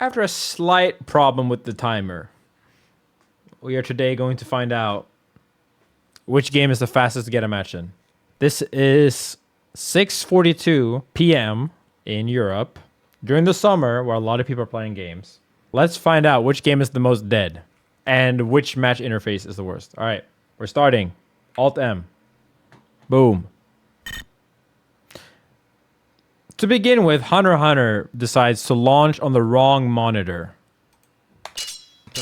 After a slight problem with the timer, we are today going to find out which game is the fastest to get a match in. This is 6:42 p.m. in Europe during the summer where a lot of people are playing games. Let's find out which game is the most dead and which match interface is the worst. All right, we're starting. Alt-M. Boom. To begin with, Hunter x Hunter decides to launch on the wrong monitor.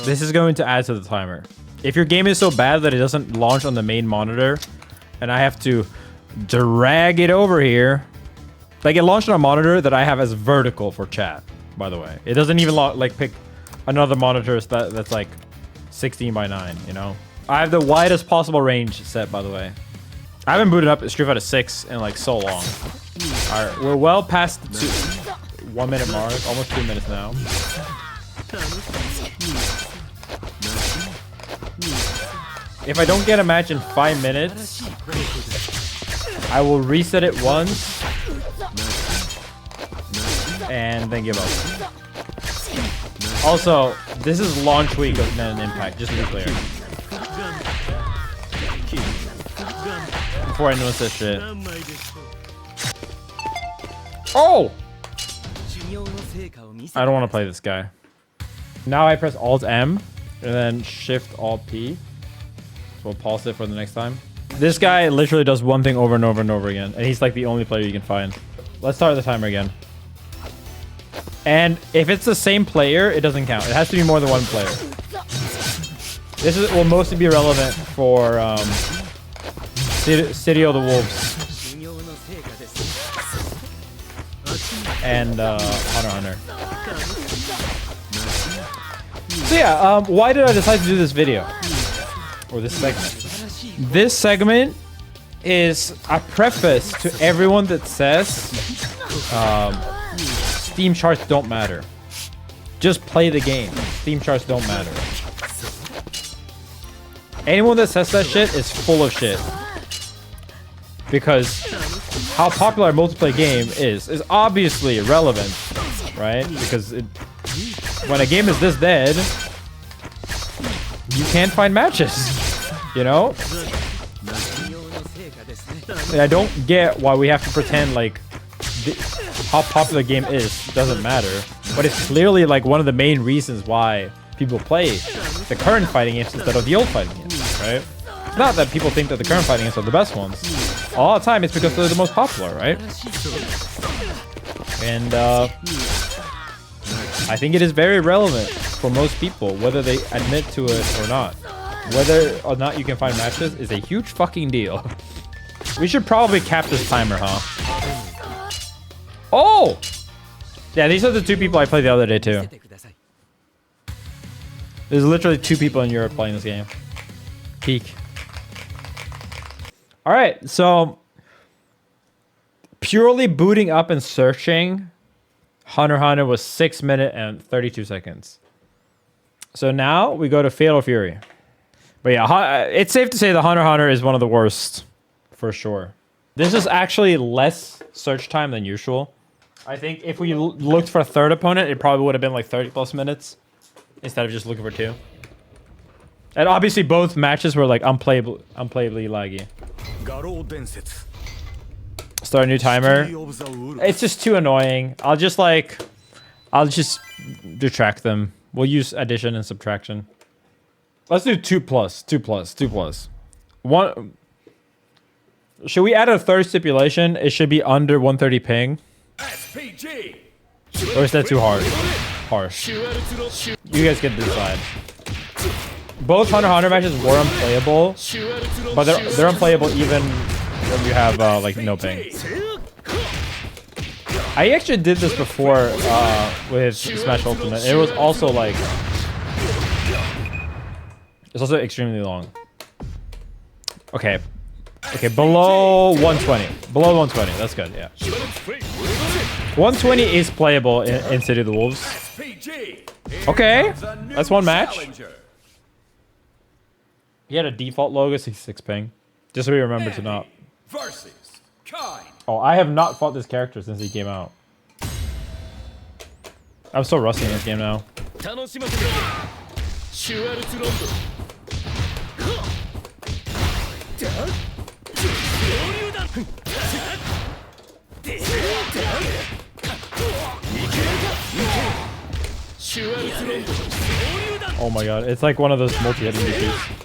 This is going to add to the timer. If your game is so bad that it doesn't launch on the main monitor, and I have to drag it over here, like it launched on a monitor that I have as vertical for chat, by the way. It doesn't even like pick another monitor that's like 16 by 9, you know? I have the widest possible range set, by the way. I haven't booted up Street Fighter 6 in like so long. All right, we're well past the 1 minute mark, almost 2 minutes now. If I don't get a match in 5 minutes, I will reset it once and then give up. Also, this is launch week of Nen Impact, just to be clear. Before anyone says shit. Oh! I don't want to play this guy. Now I press Alt-M and then Shift Alt-P. So we'll pause it for the next time. This guy literally does one thing over and over and over again. And he's like the only player you can find. Let's start the timer again. And if it's the same player, it doesn't count. It has to be more than one player. This will mostly be relevant for City of the Wolves. And Hunter x Hunter. So yeah, why did I decide to do this video? Or this segment? This segment is a preface to everyone that says Steam charts don't matter. Just play the game. Steam charts don't matter. Anyone that says that shit is full of shit. Because how popular a multiplayer game is obviously relevant, right? Because when a game is this dead, you can't find matches, you know? And I don't get why we have to pretend like how popular the game is doesn't matter, but it's clearly like one of the main reasons why people play the current fighting games instead of the old fighting games, right? It's not that people think that the current fighting games are the best ones. A lot of the time it's because they're the most popular, right? And I think it is very relevant for most people, whether they admit to it or not. Whether or not you can find matches is a huge fucking deal. We should probably cap this timer, huh? Oh! Yeah, these are the two people I played the other day too. There's literally 2 people in Europe playing this game. Peak. Alright, so purely booting up and searching, Hunter x Hunter was 6 minutes and 32 seconds. So now we go to Fatal Fury. But yeah, it's safe to say that Hunter x Hunter is one of the worst, for sure. This is actually less search time than usual. I think if we looked for a third opponent, it probably would have been like 30 plus minutes instead of just looking for 2. And obviously both matches were like unplayably laggy. Start a new timer. It's just too annoying. I'll just detract them. We'll use addition and subtraction. Let's do 2 plus, 2 plus, 2 plus. One. Should we add a third stipulation? It should be under 130 ping. Or is that too harsh? You guys get to decide. Both Hunter x Hunter matches were unplayable, but they're unplayable even when you have like no ping. I actually did this before with Smash Ultimate. It was also like it's also extremely long. Okay, below 120. Below 120. That's good. Yeah. 120 is playable in City of the Wolves. Okay, that's one match. He had a default logo, 66 ping. Just so we remember to not. Oh, I have not fought this character since he came out. I'm so rusty in this game now. Oh my god, it's like one of those multi-hitting DPs.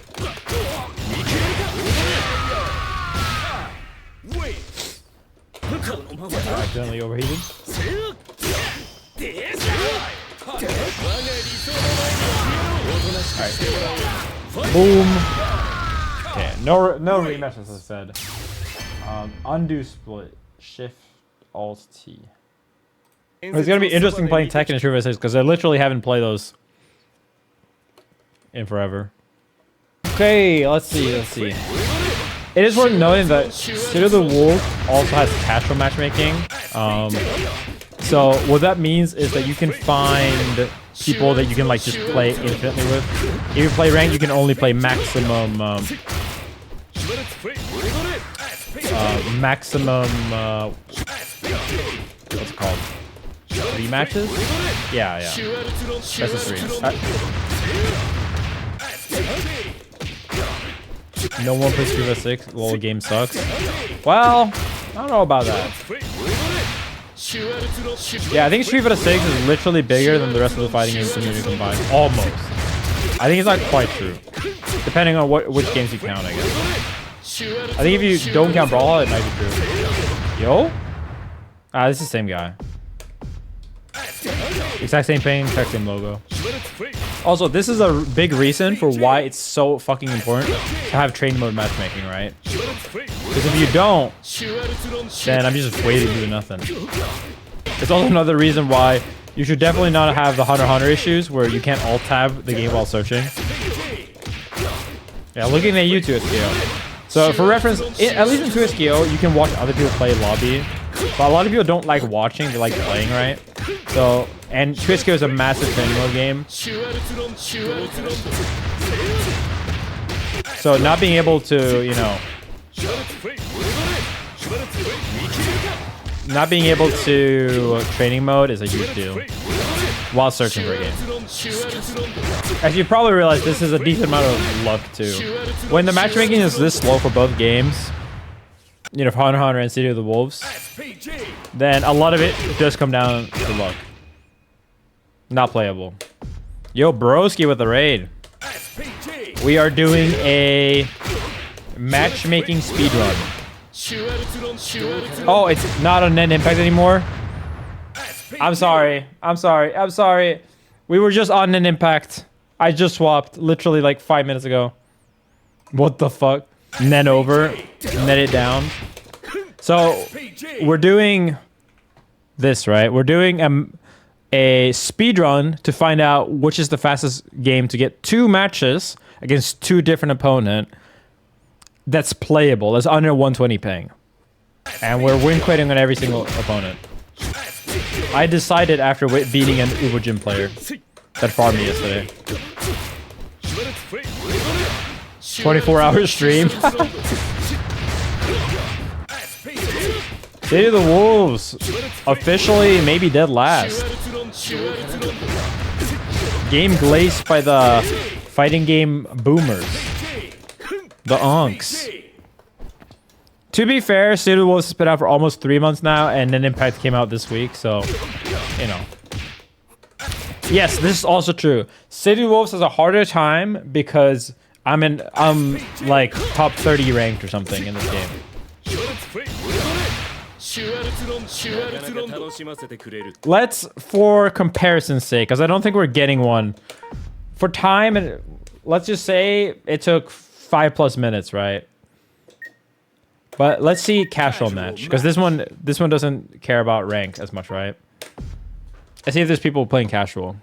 Accidentally overheated. Alright. Boom. Okay, no rematch as I said. Undo split. Shift Alt T. It's gonna be interesting playing Tekken and Street Fighter 6 because I literally haven't played those in forever. Okay, let's see. It is worth noting that City of the Wolf also has casual matchmaking. So what that means is that you can find people that you can like just play infinitely with. If you play rank, you can only play maximum what's it called? 3 matches? Yeah. That's a 3. No one plays Street Fighter 6. Lol, game sucks. Well, I don't know about that. Yeah, I think Street Fighter 6 is literally bigger than the rest of the fighting game community combined. Almost. I think it's not quite true. Depending on which games you count, I guess. I think if you don't count Brawlhalla, it might be true. Yo? Ah, this is the same guy. Exact same pain, exact same logo. Also, this is a big reason for why it's so fucking important to have train mode matchmaking, right? Because if you don't, then I'm just waiting to do nothing. It's also another reason why you should definitely not have the Hunter x Hunter issues where you can't alt-tab the game while searching. Yeah, looking at you, 2SKO. So for reference, at least in 2SKO, you can watch other people play lobby. But a lot of people don't like watching, they like playing, right? So, and 2SKO is a massive training mode game. So not being able to, you know, not being able to training mode is a huge deal while searching for a game. As you probably realize, this is a decent amount of luck too. When the matchmaking is this slow for both games, you know, for Hunter x Hunter and City of the Wolves, then a lot of it does come down to luck. Not playable. Yo, broski with the raid. We are doing a matchmaking speedrun. Oh, it's not on Nen Impact anymore? I'm sorry. We were just on Nen Impact. I just swapped literally like 5 minutes ago. What the fuck? Nen over. Net it down. So, we're doing this, right? We're doing a speedrun to find out which is the fastest game to get 2 matches against 2 different opponents that's playable, that's under 120 ping. And we're win quitting on every single opponent. I decided after beating an Uber Gym player that farmed me yesterday. 24-hour stream. City of the Wolves officially maybe dead last. Game glazed by the fighting game boomers. The Onks. To be fair, City of the Wolves has been out for almost 3 months now, and Nen Impact came out this week, so, you know. Yes, this is also true. City of the Wolves has a harder time because I'm like top 30 ranked or something in this game. Let's, for comparison's sake, because I don't think we're getting one. For time, let's just say it took 5+ minutes, right? But let's see casual match, because this one doesn't care about rank as much, right? Let's see if there's people playing casual.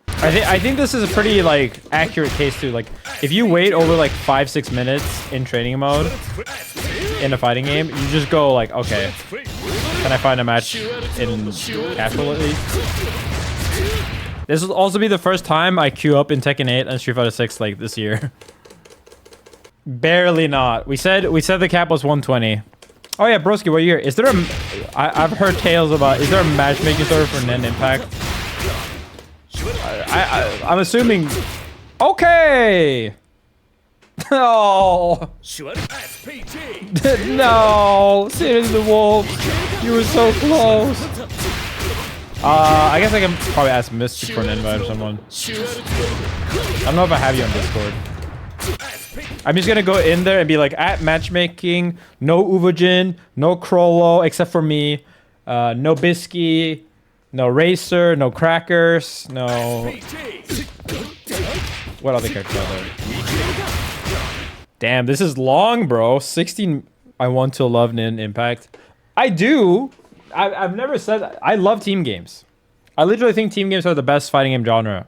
I think this is a pretty like accurate case too. Like if you wait over like 5-6 minutes in training mode in a fighting game, you just go like, okay, can I find a match in casual at least? This will also be the first time I queue up in Tekken 8 and Street Fighter 6 like this year. Barely not. We said the cap was 120. Oh yeah, broski, what year? Is there a? I've heard tales about. Is there a matchmaking server for Nen Impact? I'm assuming. Okay. Oh. No. City of the Wolves. You were so close. I guess I can probably ask Mystic for an invite or someone. I don't know if I have you on Discord. I'm just gonna go in there and be like, at Matchmaking, no Uvojin, no Krollo, except for me, no Bisky, no Racer, no Crackers, no... What other characters are there? Damn, this is long, bro. 16, I want to love Nen Impact. I do. I've never said that. I love team games. I literally think team games are the best fighting game genre.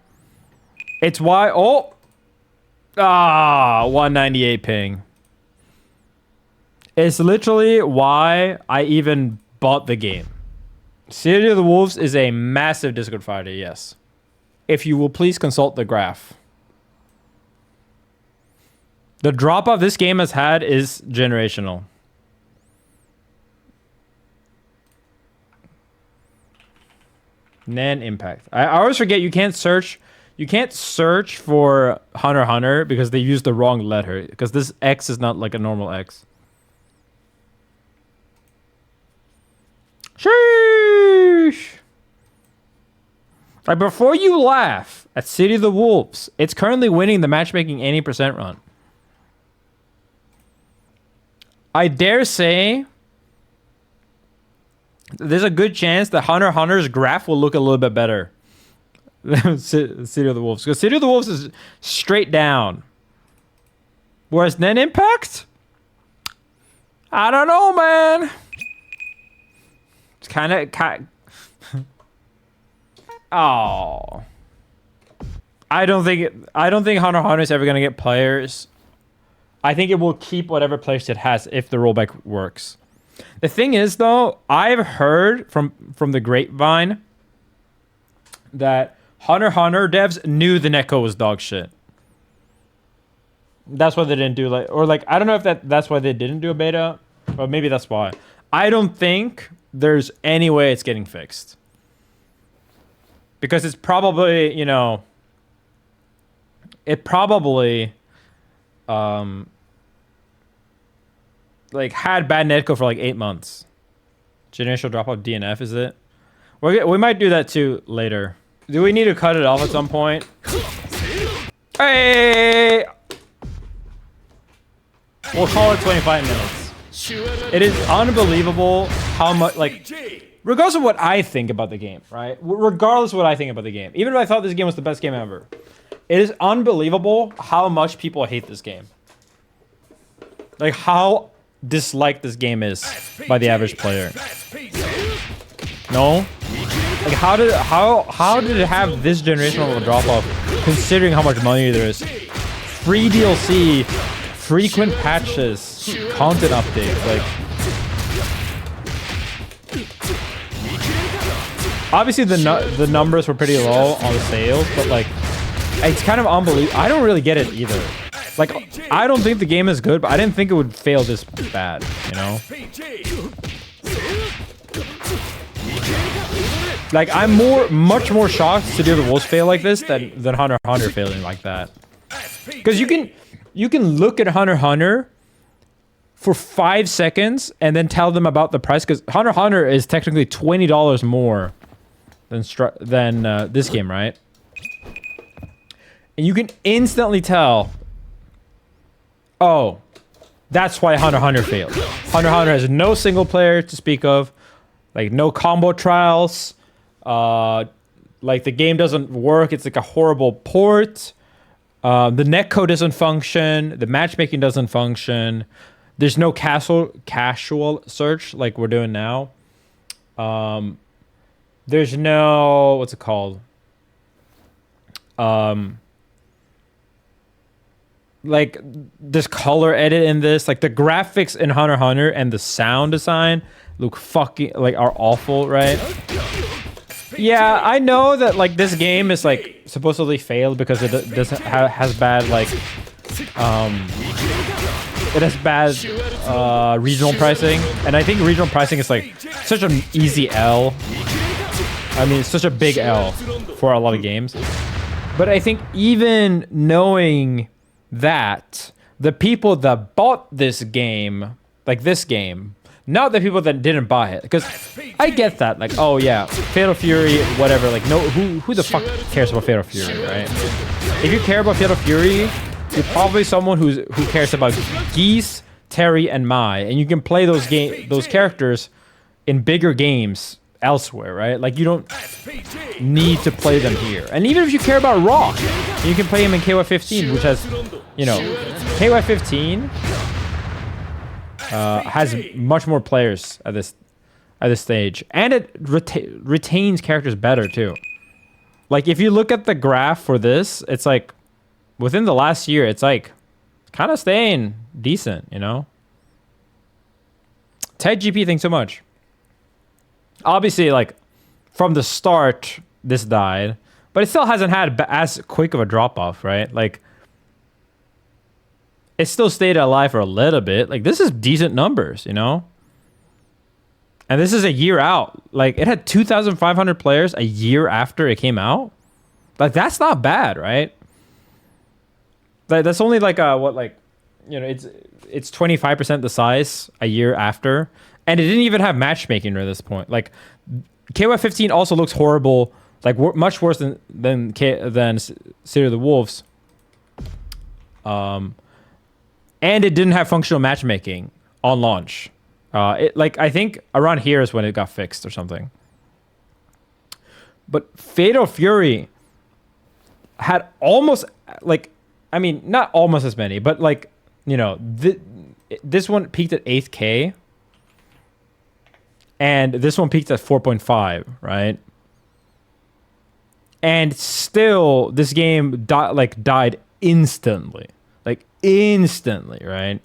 It's why... Oh! 198 ping. It's literally why I even bought the game. City of the Wolves is a massive Discord fighter, yes. If you will please consult the graph. The drop-off this game has had is generational. Nen Impact. I always forget you can't search... You can't search for Hunter x Hunter because they use the wrong letter. Because this X is not like a normal X. Sheesh! Like, before you laugh at City of the Wolves, it's currently winning the matchmaking 80% run. I dare say there's a good chance that Hunter x Hunter's graph will look a little bit better. City of the Wolves. Because City of the Wolves is straight down. Whereas Nen Impact? I don't know, man. It's kind of... Oh. I don't think Hunter x Hunter is ever going to get players. I think it will keep whatever players it has if the rollback works. The thing is, though, I've heard from the grapevine that Hunter x Hunter devs knew the netcode was dog shit. That's why they didn't do I don't know if that's why they didn't do a beta, but maybe that's why. I don't think there's any way it's getting fixed. Because it's probably, you know, it probably had bad netcode for 8 months. Generational dropout DNF, is it? We might do that too later. Do we need to cut it off at some point? Hey! We'll call it 25 minutes. It is unbelievable how much, regardless of what I think about the game, right? Regardless of what I think about the game. Even if I thought this game was the best game ever. It is unbelievable how much people hate this game. Like, how disliked this game is by the average player. No? Like, how did it have this generational of a drop-off, considering how much money there is? Free DLC, frequent patches, content updates, obviously the numbers were pretty low on the sales, but it's kind of unbelievable. I don't really get it either. I don't think the game is good, but I didn't think it would fail this bad, you know? I'm much more shocked City of the Wolves fail like this than Hunter x Hunter failing like that. Because you can look at Hunter x Hunter for 5 seconds and then tell them about the price, because Hunter x Hunter is technically $20 more than this game, right? And you can instantly tell, oh, that's why Hunter x Hunter failed. Hunter x Hunter has no single player to speak of, no combo trials. The game doesn't work. It's a horrible port. The netcode doesn't function. The matchmaking doesn't function. There's no casual search like we're doing now. There's no, what's it called? This color edit in this, the graphics in Hunter x Hunter and the sound design look fucking are awful, right? Yeah, I know that this game is supposedly failed because it doesn't has bad it has bad regional pricing, and I think regional pricing is such an easy L. I mean, it's such a big L. for a lot of games. But I think even knowing that, the people that bought this game, like this game, not the people that didn't buy it, because I get that, like, oh yeah, Fatal Fury, whatever, like, no, who the fuck cares about Fatal Fury, right? If you care about Fatal Fury, you're probably someone who cares about Geese, Terry, and Mai, and you can play those characters in bigger games elsewhere, right? Like, you don't need to play them here. And even if you care about Rock, you can play him in KY15, which has, you know, KY15 has much more players at this stage, and it retains characters better too. Like, if you look at the graph for this, it's like within the last year, it's like kind of staying decent, you know. TedGP, thanks so much. Obviously, like from the start, this died, but it still hasn't had as quick of a drop off, right? Like, it still stayed alive for a little bit. Like, this is decent numbers, you know? And this is a year out. Like, it had 2,500 players a year after it came out. Like, that's not bad, right? Like, that's only like what, like, you know, it's 25% the size a year after. And it didn't even have matchmaking at this point. Like, KY15 also looks horrible, like much worse than City of the Wolves. And it didn't have functional matchmaking on launch. Like, I think around here is when it got fixed or something. But Fatal Fury had almost, like, I mean, not almost as many, but like, you know, this one peaked at 8K. And this one peaked at 4.5, right? And still, this game died instantly. Like, instantly, right?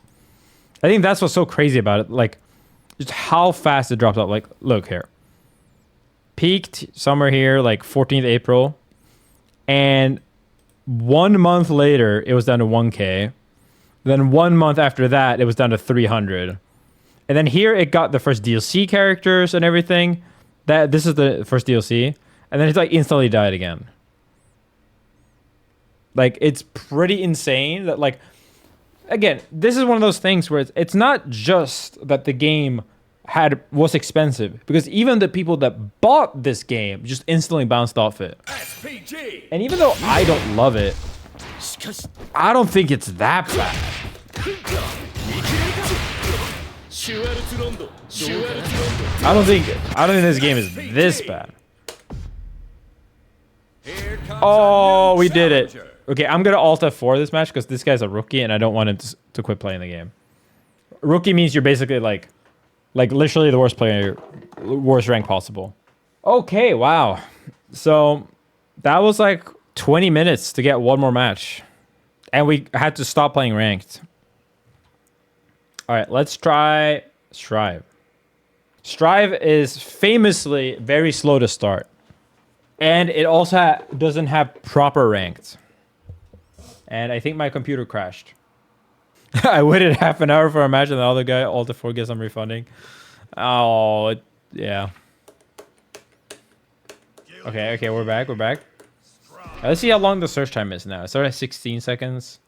I think that's what's so crazy about it. Like, just how fast it drops out. Like, look here. Peaked somewhere here, like 14th April. And 1 month later, it was down to 1K. Then 1 month after that, it was down to 300. And then here, it got the first DLC characters and everything. This is the first DLC. And then it's like instantly died again. Like, it's pretty insane that, like, again, this is one of those things where it's not just that the game was expensive, because even the people that bought this game just instantly bounced off it. And even though I don't love it, I don't think it's that bad. I don't think this game is this bad. Oh, we did it. Okay, I'm gonna alt F4 this match because this guy's a rookie and I don't want him to quit playing the game. Rookie means you're basically like literally the worst player, worst rank possible. Okay, wow. So that was like 20 minutes to get one more match, and we had to stop playing ranked. All right, let's try Strive. Strive is famously very slow to start, and it also doesn't have proper ranked. And I think my computer crashed. I waited half an hour for a match, and the other guy alt F4 gets some refunding. Oh, yeah. Okay, we're back. Let's see how long the search time is now. It started at 16 seconds.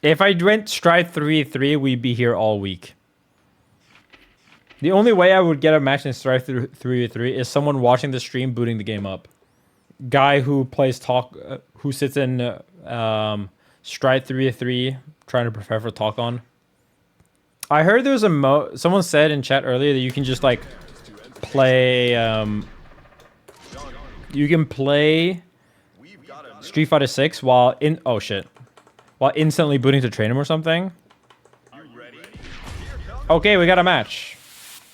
If I went Strive 3-3, we'd be here all week. The only way I would get a match in Strive 3-3 is someone watching the stream booting the game up. Guy who plays who sits in Strive 3-3 trying to prepare for Talk On. I heard there was someone said in chat earlier that you can just like play you can play Street Fighter 6 while instantly booting to train him or something. Okay, we got a match.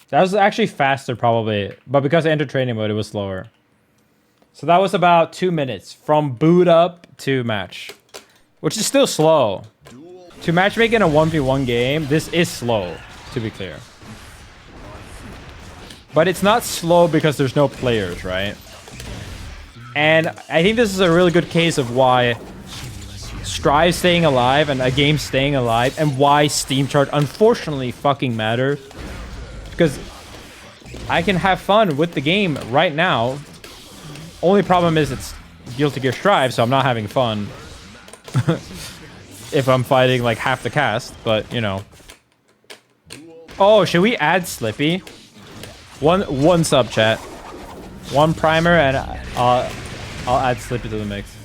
That was actually faster probably, but because I entered training mode, it was slower. So that was about 2 minutes from boot up to match, which is still slow. To matchmake in a 1v1 game, this is slow, to be clear. But it's not slow because there's no players, right? And I think this is a really good case of why Strive staying alive and a game staying alive, and why Steam chart unfortunately fucking matters. Because I can have fun with the game right now Only problem is it's Guilty Gear Strive, so I'm not having fun if I'm fighting like half the cast, but you know. Oh, should we add Slippy? One sub chat. One primer and I'll add Slippy to the mix.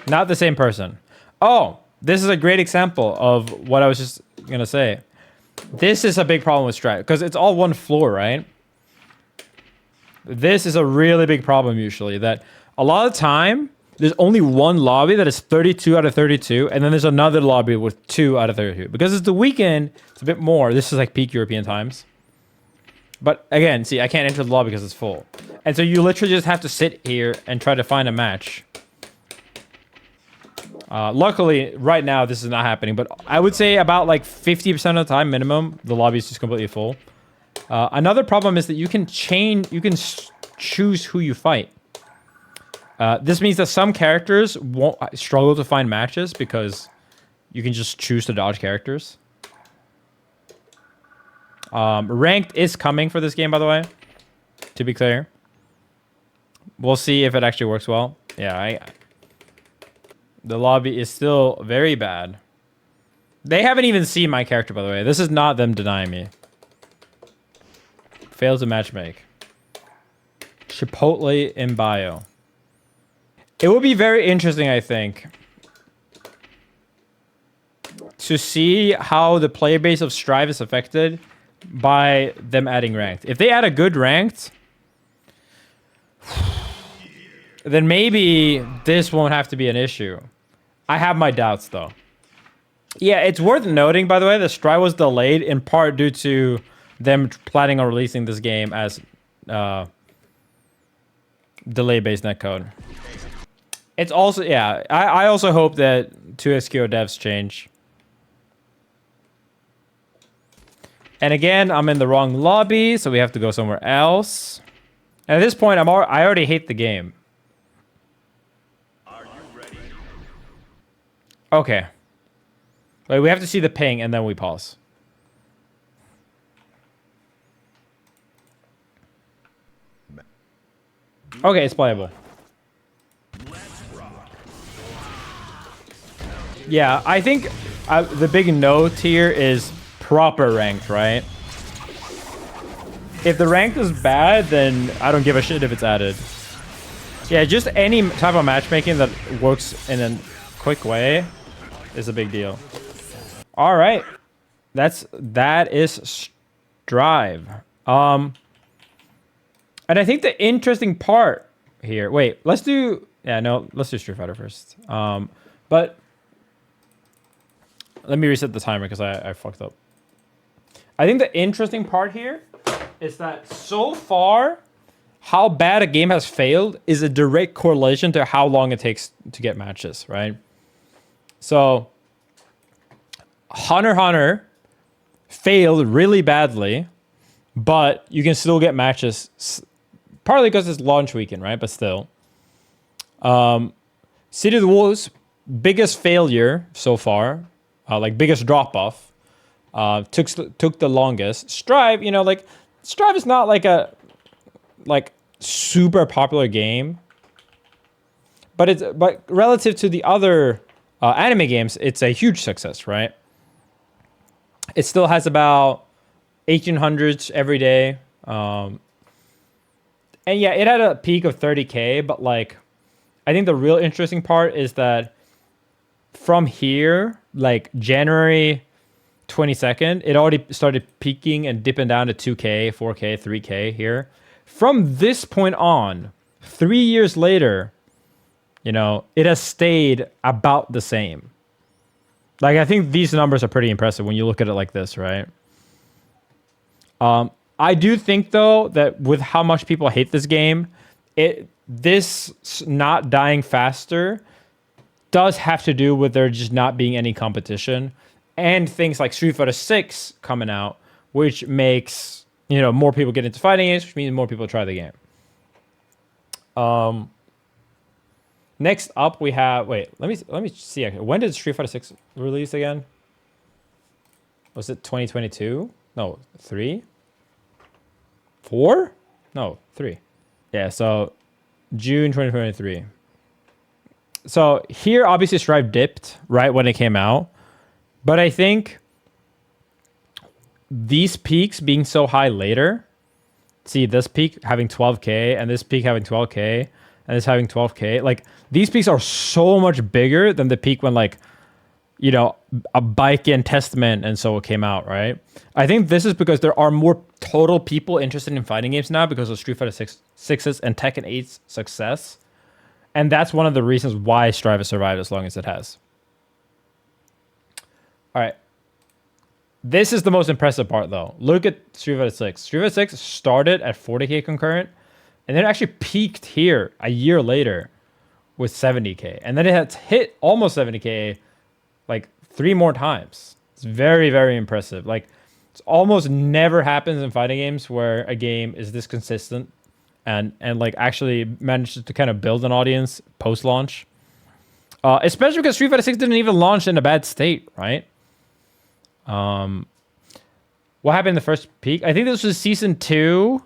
Not the same person. Oh, this is a great example of what I was just gonna say. This is a big problem with Strive because it's all one floor, right? This is a really big problem usually, that a lot of time there's only one lobby that is 32 out of 32, and then there's another lobby with 2 out of 32. Because it's the weekend, it's a bit more. This is like peak European times. But again, see, I can't enter the lobby because it's full. And so you literally just have to sit here and try to find a match. Luckily, right now, this is not happening. But I would say about like 50% of the time minimum, the lobby is just completely full. Another problem is that you can choose who you fight. This means that some characters won't struggle to find matches because you can just choose to dodge characters. Ranked is coming for this game, by the way, to be clear. We'll see if it actually works well. Yeah, the lobby is still very bad. They haven't even seen my character, by the way. This is not them denying me. Failed to matchmake. Chipotle in bio. It would be very interesting, I think, to see how the player base of Strive is affected by them adding ranked. If they add a good ranked, then maybe this won't have to be an issue. I have my doubts, though. Yeah, it's worth noting, by the way, that Strive was delayed in part due to them planning on releasing this game as delay-based netcode. It's also, yeah, I also hope that 2SQO devs change. And again, I'm in the wrong lobby, so we have to go somewhere else. And at this point, I already hate the game. Are you ready? Okay. Wait, we have to see the ping, and then we pause. Okay, it's playable. Yeah, I think the big note here is proper ranked, right? If the ranked is bad, then I don't give a shit if it's added. Yeah, just any type of matchmaking that works in a quick way is a big deal. All right, that is Strive. And I think the interesting part here. Wait, let's do Street Fighter first. But let me reset the timer because I fucked up. I think the interesting part here is that so far, how bad a game has failed is a direct correlation to how long it takes to get matches, right? So, Hunter x Hunter failed really badly, but you can still get matches, partly because it's launch weekend, right? But still. City of the Wolves, biggest failure so far, like biggest drop-off. Took the longest. Strive, Strive is not like a super popular game, but relative to the other anime games, it's a huge success, right? It still has about 1800s every day, and yeah, it had a peak of 30K, but like, I think the real interesting part is that from here, like January 22nd, it already started peaking and dipping down to 2K, 4K, 3K here. From this point on, 3 years later, it has stayed about the same. Like, I think these numbers are pretty impressive when you look at it like this, right? I do think, though, that with how much people hate this game, this not dying faster does have to do with there just not being any competition. And things like Street Fighter 6 coming out, which makes, more people get into fighting games, which means more people try the game. Next up, we have... Wait, let me see. When did Street Fighter 6 release again? Was it 2022? No, 3? 4? No, 3. Yeah, so June 2023. So here, obviously, Strive dipped right when it came out. But I think these peaks being so high later, see this peak having 12K and this peak having 12K and this having 12K, like these peaks are so much bigger than the peak when like, you know, a Bike and Testament and so it came out, right? I think this is because there are more total people interested in fighting games now because of Street Fighter 6's and Tekken 8's success. And that's one of the reasons why Strive has survived as long as it has. All right. This is the most impressive part, though. Look at Street Fighter 6. Street Fighter 6 started at 40K concurrent, and then it actually peaked here a year later with 70K. And then it had hit almost 70K like 3 more times. It's very, very impressive. Like, it's almost never happens in fighting games where a game is this consistent and like actually managed to kind of build an audience post-launch. Especially because Street Fighter 6 didn't even launch in a bad state, right? What happened in the first peak? I think this was season 2,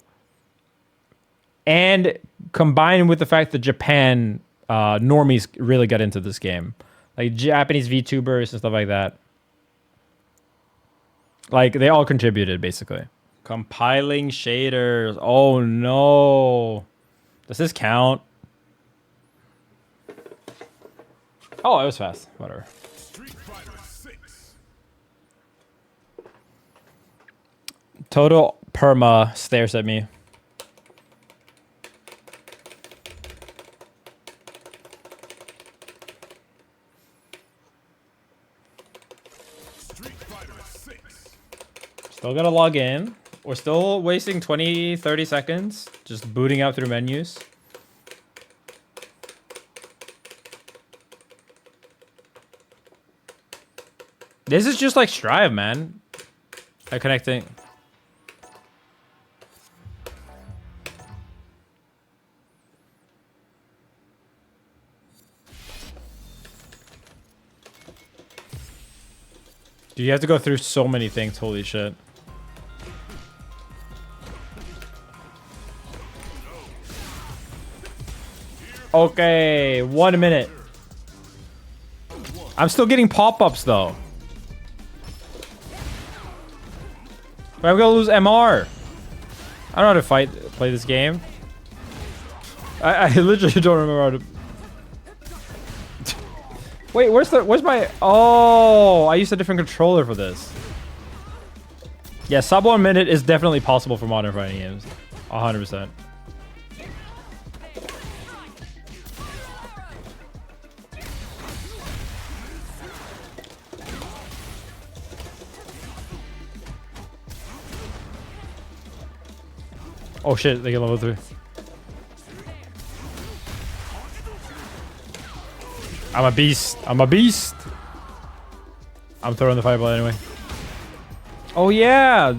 and combined with the fact that Japan normies really got into this game, like Japanese VTubers and stuff like that. Like they all contributed basically. Compiling shaders. Oh no! Does this count? Oh, it was fast. Whatever. Total perma stares at me. Still gotta log in. We're still wasting 20, 30 seconds just booting out through menus. This is just like Strive, man. Connecting. Dude, you have to go through so many things. Holy shit. Okay, 1 minute. I'm still getting pop-ups though. But I'm gonna lose MR. I don't know how to play this game. I literally don't remember how to. Wait, where's my? Oh, I used a different controller for this. Yeah, sub 1 minute is definitely possible for modern fighting games, 100%. Oh shit, they get level 3. I'm a beast. I'm a beast. I'm throwing the fireball anyway. Oh yeah.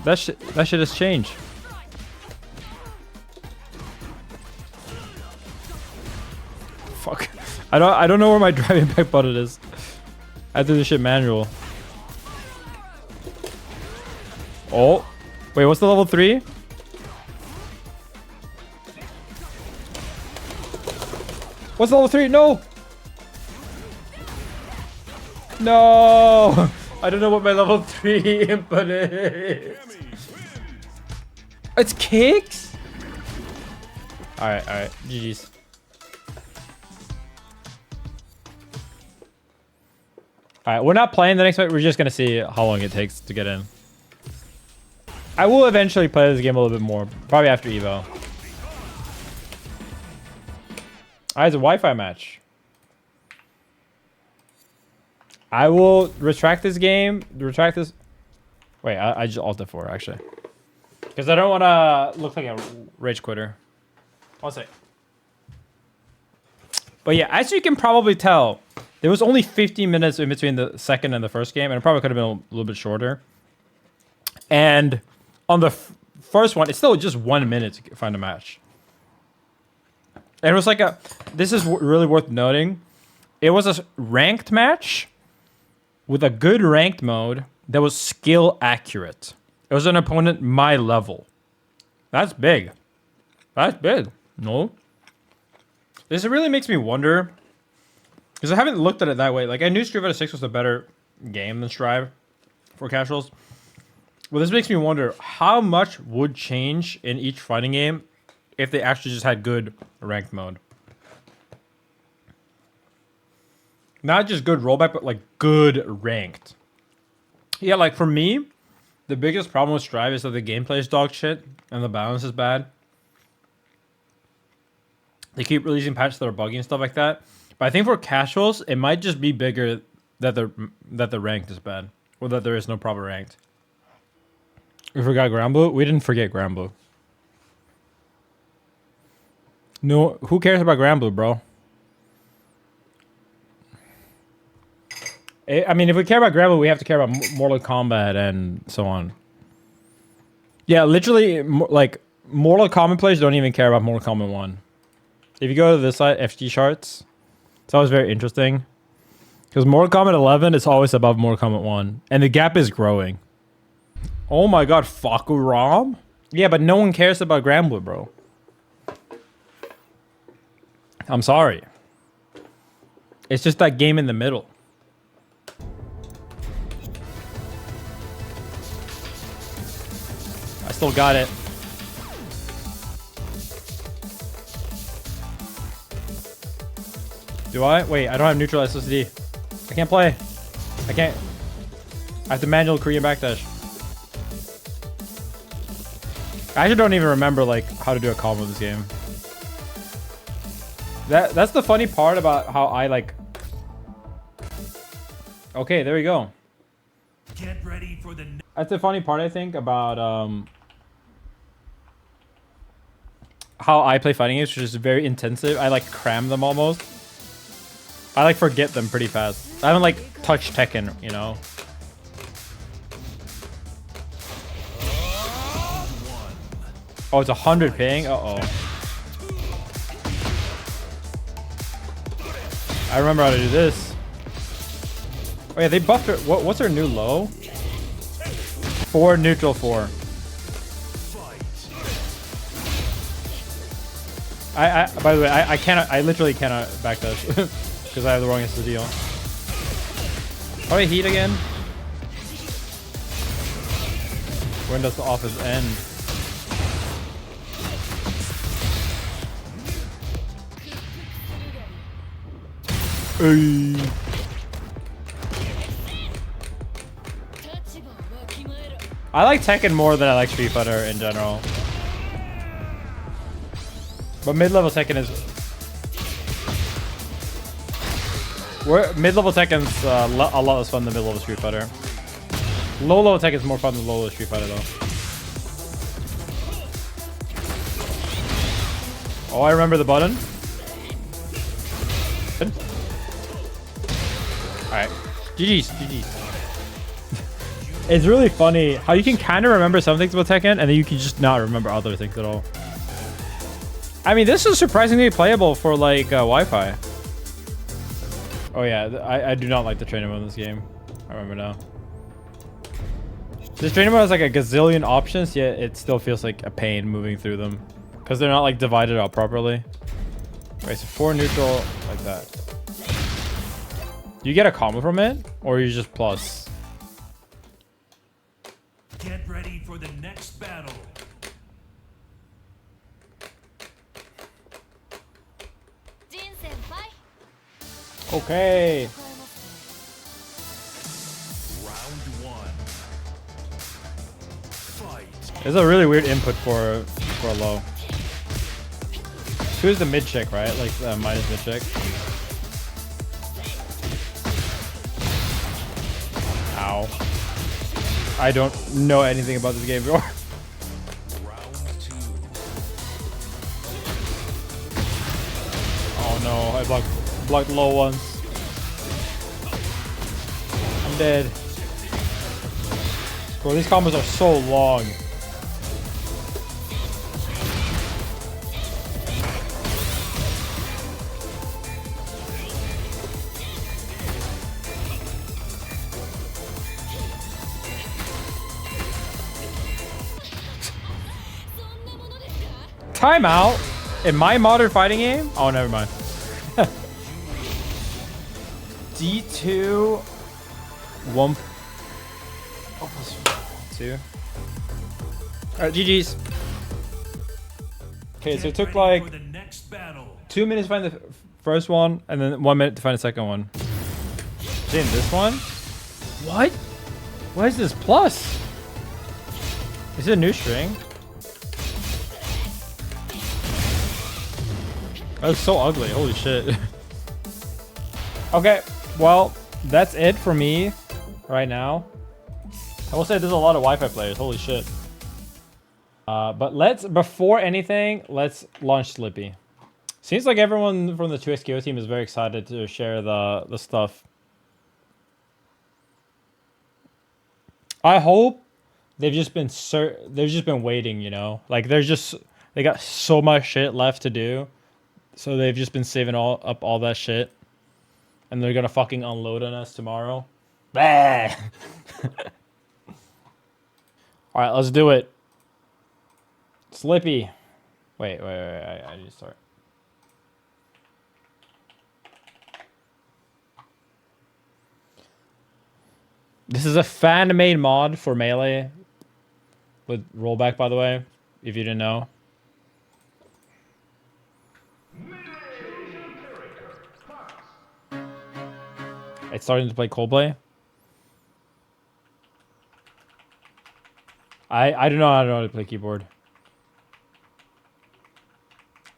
That shit has changed. Fuck. I don't know where my drive impact button is. I have to do this shit manual. Oh. Wait, what's the level 3? What's level 3? No! No! I don't know what my level 3 input is. It's kicks? Alright. GG's. Alright, we're not playing the next fight. We're just gonna see how long it takes to get in. I will eventually play this game a little bit more. Probably after Evo. It's a Wi-Fi match. I will retract this game. Retract this. Wait, I just alt F4 actually, because I don't want to look like a rage quitter. One sec. But yeah, as you can probably tell, there was only 15 minutes in between the second and the first game, and it probably could have been a little bit shorter. And on the first one, it's still just 1 minute to find a match. And it was like this is really worth noting. It was a ranked match with a good ranked mode that was skill accurate. It was an opponent my level. That's big. That's big. No. This really makes me wonder, because I haven't looked at it that way. Like, I knew Street Fighter 6 was a better game than Strive for casuals. Well, this makes me wonder how much would change in each fighting game if they actually just had good ranked mode. Not just good rollback, but like good ranked. Yeah, like for me, the biggest problem with Strive is that the gameplay is dog shit and the balance is bad. They keep releasing patches that are buggy and stuff like that. But I think for casuals, it might just be bigger that the ranked is bad, or that there is no proper ranked. We forgot Granblue. We didn't forget Granblue. No, who cares about Granblue, bro? I mean, if we care about Granblue, we have to care about Mortal Kombat and so on. Yeah, literally, like, Mortal Kombat players don't even care about Mortal Kombat 1. If you go to this site, FG charts, it's always very interesting. Because Mortal Kombat 11 is always above Mortal Kombat 1. And the gap is growing. Oh my god, Fakuram? Yeah, but no one cares about Granblue, bro. I'm sorry. It's just that game in the middle. I still got it. Do I? Wait, I don't have neutral SSD. I can't play. I can't. I have to manual Korean backdash. I actually don't even remember like how to do a combo in this game. That's the funny part about how I like. Okay, there we go. Get ready for the. That's the funny part I think about how I play fighting games, which is very intensive. I like cram them almost. I like forget them pretty fast. I haven't like touched Tekken, you know. Oh, it's 100 ping? Uh-oh. I remember how to do this. Oh yeah, they buffed her. What's her new low? 4 neutral 4. By the way, I literally cannot backdash because I have the wrong SSD on. How do I heat again? When does the office end? Hey. I like Tekken more than I like Street Fighter in general. But mid-level Tekken is... Mid-level Tekken's a lot less fun than mid-level Street Fighter. Low-level Tekken is more fun than low-level Street Fighter though. Oh, I remember the button. Alright. GG's. GG's. It's really funny how you can kind of remember some things about Tekken and then you can just not remember other things at all. I mean, this is surprisingly playable for like Wi-Fi. Oh yeah, I do not like the trainer mode in this game. I remember now. This trainer mode has like a gazillion options, yet it still feels like a pain moving through them. Because they're not like divided out properly. Right, so 4 neutral like that. Do you get a combo from it? Or you just plus? Get ready for the next battle. Okay. Round 1. Fight. It's a really weird input for a low. Who's the mid check, right? Like minus mid check. Ow. I don't know anything about this game before. Round 2. Oh no, I blocked low ones. I'm dead. Bro, these combos are so long. Timeout. In my modern fighting game? Oh, never mind. D2 1 plus 2. Alright, GG's. Okay, so it took like 2 minutes to find the first one, and then 1 minute to find the second one. In this one? What? What is this plus? Is it a new string? That was so ugly. Holy shit. Okay, well, that's it for me right now. I will say there's a lot of Wi-Fi players. Holy shit. But before anything, let's launch Slippy. Seems like everyone from the 2XKO team is very excited to share the stuff. I hope they've just been waiting, you know? Like they got so much shit left to do. So they've just been saving up all that shit. And they're gonna fucking unload on us tomorrow. Bah! Alright, let's do it. Slippy. Wait. I need to start. This is a fan-made mod for Melee. With rollback, by the way. If you didn't know. It's starting to play Coldplay. I do not know how to play keyboard.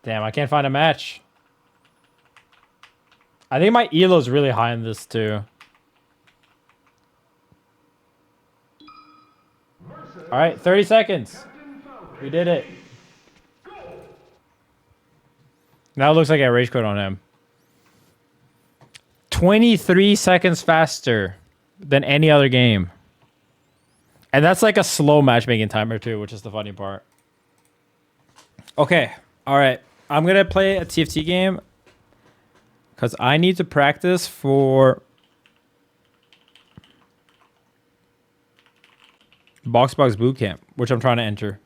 Damn, I can't find a match. I think my elo is really high in this too. All right, 30 seconds. We did it. Now it looks like I rage quit on him. 23 seconds faster than any other game. And that's like a slow matchmaking timer too, which is the funny part. Okay. All right. I'm going to play a TFT game because I need to practice for Box Bootcamp, which I'm trying to enter.